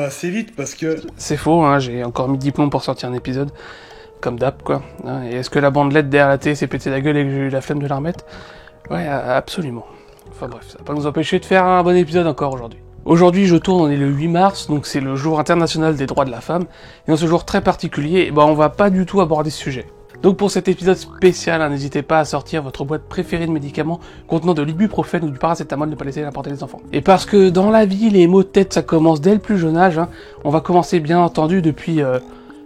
assez vite parce que... C'est faux, hein, j'ai encore mis 10 plombs pour sortir un épisode. Comme d'hab, quoi. Hein, et est-ce que la bandelette derrière la télé s'est pété la gueule et que j'ai eu la flemme de la remettre? Ouais, absolument. Enfin bref, ça va pas nous empêcher de faire un bon épisode encore aujourd'hui. Aujourd'hui, je tourne, on est le 8 mars, donc c'est le jour international des droits de la femme. Et dans ce jour très particulier, on va pas du tout aborder ce sujet. Donc pour cet épisode spécial, hein, n'hésitez pas à sortir votre boîte préférée de médicaments contenant de l'ibuprofène ou du paracétamol, ne pas laisser l'apporter les enfants. Et parce que dans la vie, les maux de tête, ça commence dès le plus jeune âge, hein, on va commencer bien entendu depuis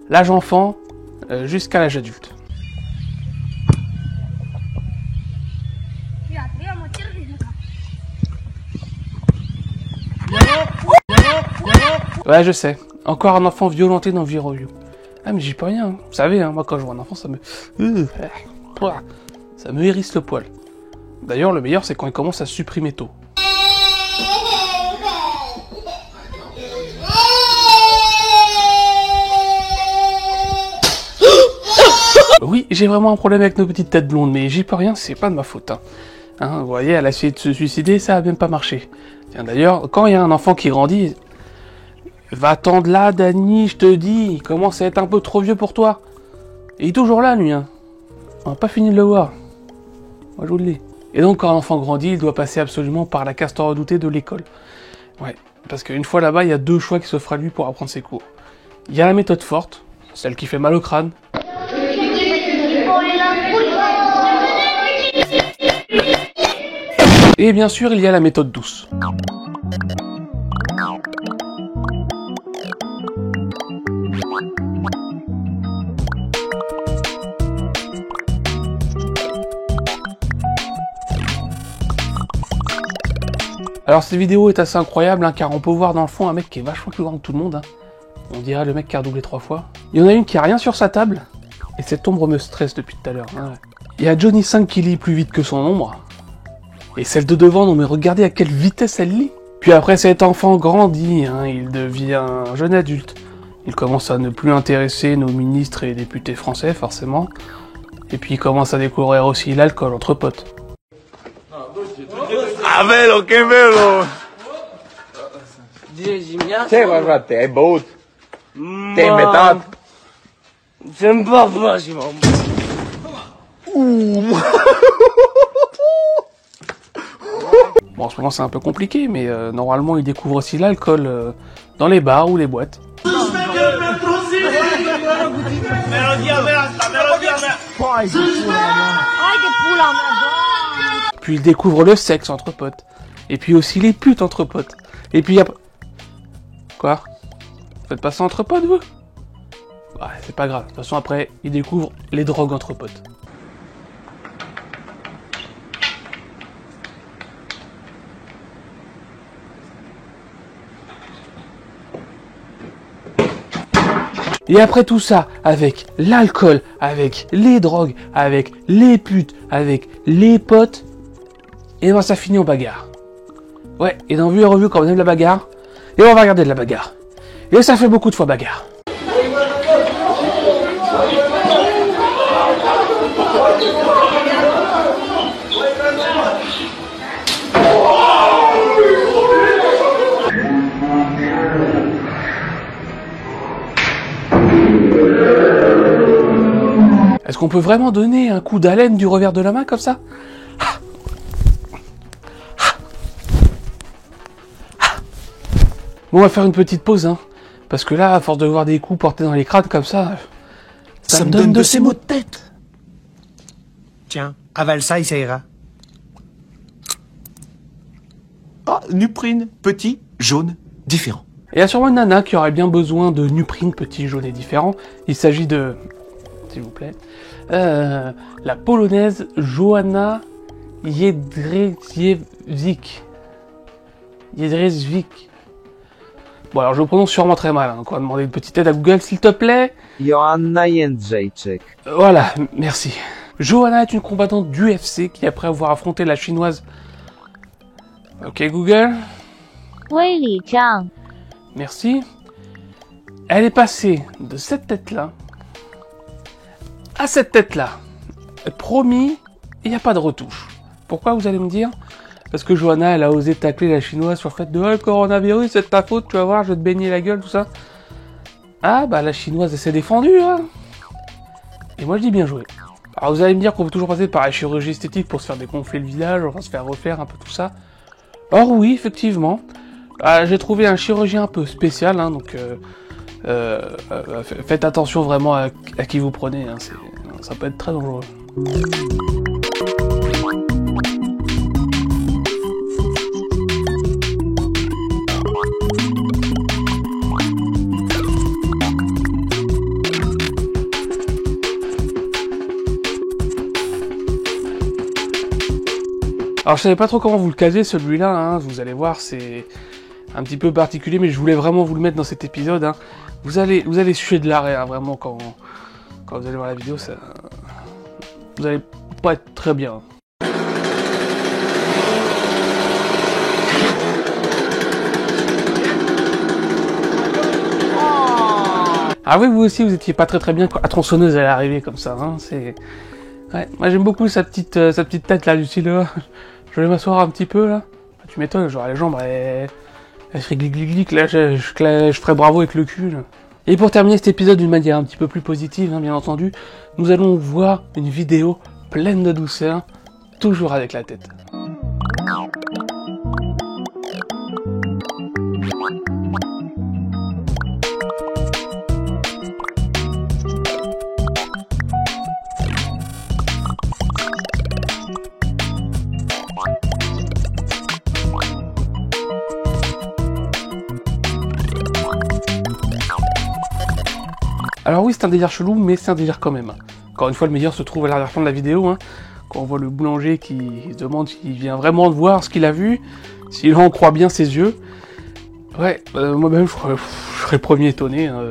l'âge enfant jusqu'à l'âge adulte. Ouais, je sais. Encore un enfant violenté dans Viroview. Ah, mais j'y peux rien. Hein. Vous savez, hein, moi quand je vois un enfant, ça me hérisse le poil. D'ailleurs, le meilleur, c'est quand il commence à supprimer tôt. Oui, j'ai vraiment un problème avec nos petites têtes blondes, mais j'y peux rien, c'est pas de ma faute. Hein, vous voyez, elle a essayé de se suicider, ça a même pas marché. Tiens, d'ailleurs, quand il y a un enfant qui grandit... Va-t'en de là, Dany, je te dis, il commence à être un peu trop vieux pour toi. Et il est toujours là, lui, hein. On n'a pas fini de le voir. Moi, je vous le dis. Et donc, quand un enfant grandit, il doit passer absolument par la case tant redoutée de l'école. Ouais, parce qu'une fois là-bas, il y a deux choix qui s'offrent à lui pour apprendre ses cours. Il y a la méthode forte, celle qui fait mal au crâne. Et bien sûr, il y a la méthode douce. Alors cette vidéo est assez incroyable, hein, car on peut voir dans le fond un mec qui est vachement plus grand que tout le monde. Hein. On dirait le mec qui a redoublé 3 fois. Il y en a une qui a rien sur sa table, et cette ombre me stresse depuis tout à l'heure. Hein. Il y a Johnny 5 qui lit plus vite que son ombre. Et celle de devant, non mais regardez à quelle vitesse elle lit. Puis après cet enfant grandit, hein, il devient un jeune adulte. Il commence à ne plus intéresser nos ministres et députés français, forcément. Et puis il commence à découvrir aussi l'alcool entre potes. Ah, bello, che bello! Sì, guardate, è brutto. T'es inventato. J'aime pas vachement. Bon, en ce moment c'est un peu compliqué, mais normalement il découvre aussi l'alcool dans les bars ou les boîtes. Puis il découvre le sexe entre potes. Et puis aussi les putes entre potes. Et puis après... Quoi? Vous faites pas ça entre potes, vous? Ouais, c'est pas grave. De toute façon, après, il découvre les drogues entre potes. Et après tout ça, avec l'alcool, avec les drogues, avec les putes, avec les potes, et ben ça finit en bagarre. Ouais, et dans Vue et Revue, quand on aime la bagarre, et on va regarder de la bagarre. Et ça fait beaucoup de fois bagarre. Est-ce qu'on peut vraiment donner un coup d'haleine du revers de la main comme ça? Bon, on va faire une petite pause, hein. Parce que là, à force de voir des coups portés dans les crânes comme ça me donne de ces maux de tête. Tiens, avale ça et ça ira. Ah, Nuprine, petit, jaune, différent. Et il y a sûrement une nana qui aurait bien besoin de Nuprine petit, jaune et différent. Il s'agit de... S'il vous plaît. La polonaise Joanna Jedrzejewicz. Jedrzejewicz. Bon, alors je le prononce sûrement très mal, hein, donc on va demander une petite aide à Google, s'il te plaît. Joanna Jędrzejczyk. Voilà, merci. Joanna est une combattante d'UFC qui, après avoir affronté la chinoise... Ok, Google. Weili Zhang. Merci. Elle est passée de cette tête-là à cette tête-là. Promis, il n'y a pas de retouche. Pourquoi, vous allez me dire? parce que Johanna, elle a osé tacler la chinoise sur le fait de le coronavirus, c'est de ta faute, tu vas voir, je vais te baigner la gueule, tout ça. Ah, bah la chinoise, elle s'est défendue, hein. Et moi, je dis bien joué. Alors, vous allez me dire qu'on peut toujours passer par la chirurgie esthétique pour se faire dégonfler le visage, on va se faire refaire un peu tout ça. Or, oui, effectivement. J'ai trouvé un chirurgien un peu spécial, hein, donc faites attention vraiment à qui vous prenez, hein, ça peut être très dangereux. Alors je savais pas trop comment vous le caser celui-là, hein, vous allez voir, c'est un petit peu particulier, mais je voulais vraiment vous le mettre dans cet épisode. Hein. Vous allez suer de l'arrêt, hein, vraiment, quand vous allez voir la vidéo, ça, vous allez pas être très bien. Ah oui, vous aussi, vous étiez pas très bien quand la tronçonneuse elle est arrivée comme ça. Hein, c'est, ouais, moi j'aime beaucoup sa petite tête là, Lucie là. Je vais m'asseoir un petit peu là. Tu m'étonnes, genre les jambes, elle fait glic, là je ferai bravo avec le cul là. Et pour terminer cet épisode d'une manière un petit peu plus positive, hein, bien entendu, nous allons voir une vidéo pleine de douceur, toujours avec la tête. Alors oui, c'est un délire chelou, mais c'est un délire quand même. Encore une fois, le meilleur se trouve à l'arrière-plan de la vidéo, hein, quand on voit le boulanger qui se demande s'il vient vraiment de voir ce qu'il a vu, s'il en croit bien ses yeux. Ouais, moi-même, je serais le premier étonné. Hein.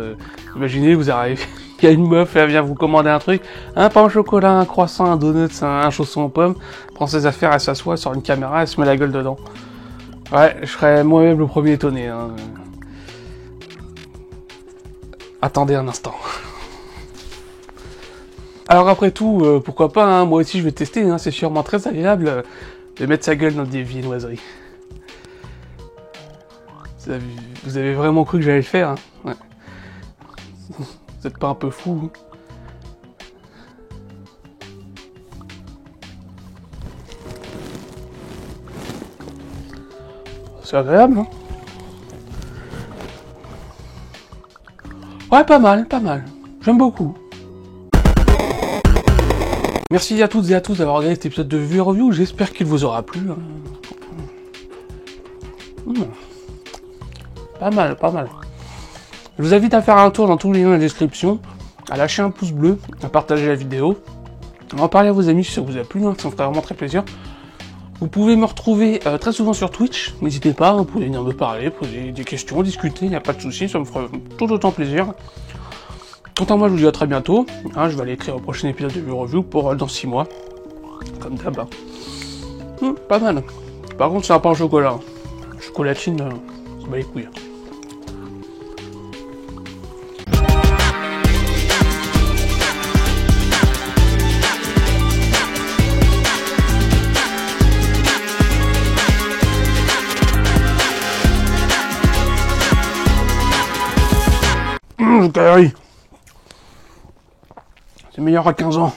Imaginez, vous arrivez, il y a une meuf, elle vient vous commander un truc, un pain au chocolat, un croissant, un donut, un chausson aux pommes, prend ses affaires, elle s'assoit, sort une caméra, elle se met la gueule dedans. Ouais, je serais moi-même le premier étonné. Hein. Attendez un instant. Alors après tout, pourquoi pas, hein, moi aussi je vais tester, hein, c'est sûrement très agréable de mettre sa gueule dans des viennoiseries. Vous avez vraiment cru que j'allais le faire, hein, ouais. Vous êtes pas un peu fou, hein. C'est agréable, hein. Ouais, pas mal. J'aime beaucoup. Merci à toutes et à tous d'avoir regardé cet épisode de Vue Review. J'espère qu'il vous aura plu. Pas mal. Je vous invite à faire un tour dans tous les liens dans la description, à lâcher un pouce bleu, à partager la vidéo, à en parler à vos amis si ça vous a plu, hein, ça me ferait vraiment très plaisir. Vous pouvez me retrouver très souvent sur Twitch, n'hésitez pas, vous pouvez venir me parler, poser des questions, discuter, il n'y a pas de souci, ça me ferait tout autant plaisir. Quant à moi, je vous dis à très bientôt, hein, je vais aller écrire au prochain épisode de Vue Review pour dans 6 mois, comme d'hab. Pas mal. Par contre, c'est un pain au chocolat. Chocolatine, ça bat les couilles. C'est meilleur à 15 ans.